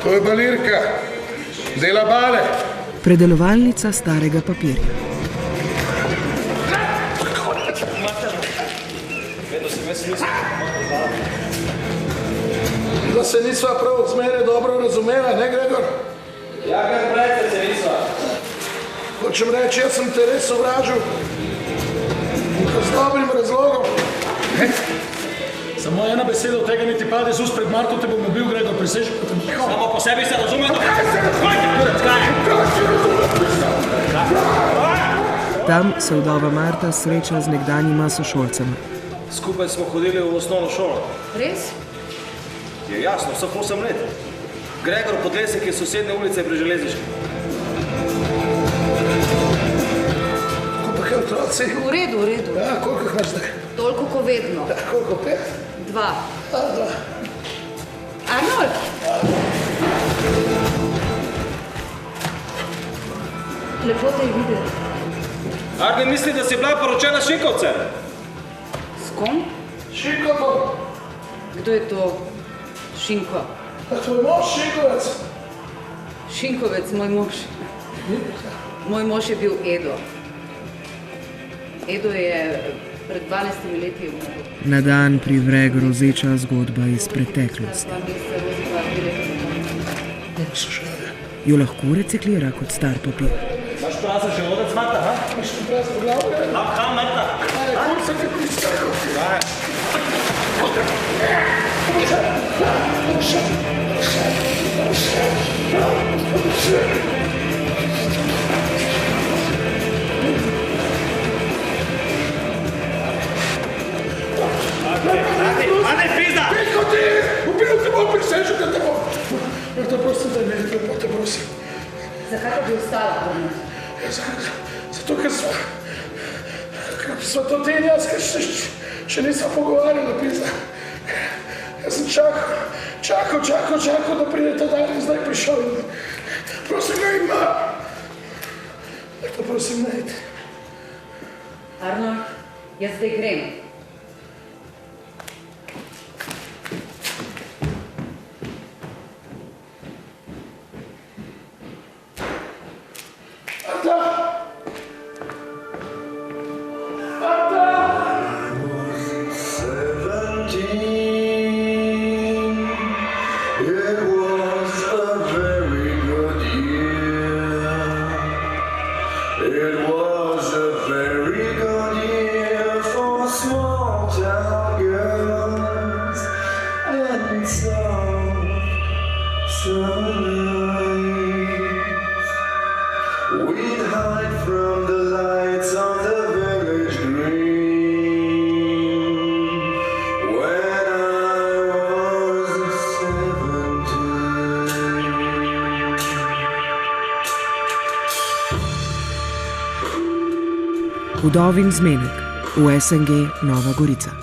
To je balirka, dela bale. Predelovalnica starega papirja. Da se nisva prav zmeraj dobro razumela, ne, Gregor? Ja, kar pravite, se nisva. Hočem reči, jaz sem te res sovražil. Z dobrim razlogom. Samo ena beseda od tega niti pade z ust, pred Marto te bom ubil, Gregor, prisežem. Samo po sebi se razumete. Tam se vdova Marta sreča z nekdanjima sošolcema. Skupaj smo hodili v osnovno šolo. Res? Je jasno, vseh 8 let. Gregor Podlesek je sosednje ulice pri železniški. Kako pa kaj otroci? V redu, v redu. Ja, koliko imaš zdaj? Toliko ko vedno. Ja, koliko, 5? 2. A, 2. Arnold! Lepo te je videti. Arne misli, da si bila poročena s Šinkovcem? S kom? Šinko, Kdo je to Šinko? a tvoj mož Šinkovec? Šinkovec, moj mož. Moj mož je bil Edo. Edo je pred 12 leti umrl. Na dan privre grozeča zgodba iz preteklosti. Jo lahko reciklira kot star papir. Imaš prazen želodec, Marta, ha? Imaš ti prazno glavo, ne? Ha, Marta. Aj, koliko se ti pristavil? Ane, pizda! Tiho ti! Ubil te bom, prisežem, da te bom. Ja, to prosim, da ne, lepo te prosim. Zakaj pa bi ostala, Arnold? Ja, zato, ker sva to ti in jaz, ker še nisva pogovarjala, pizda. Jaz sem čakal, da pride ta dan in zdaj prišel. Prosim, ne ima. Lepo prosim, ne iti. Arnold, jaz zdaj grem. Vdovin zmenek v SNG Nova Gorica.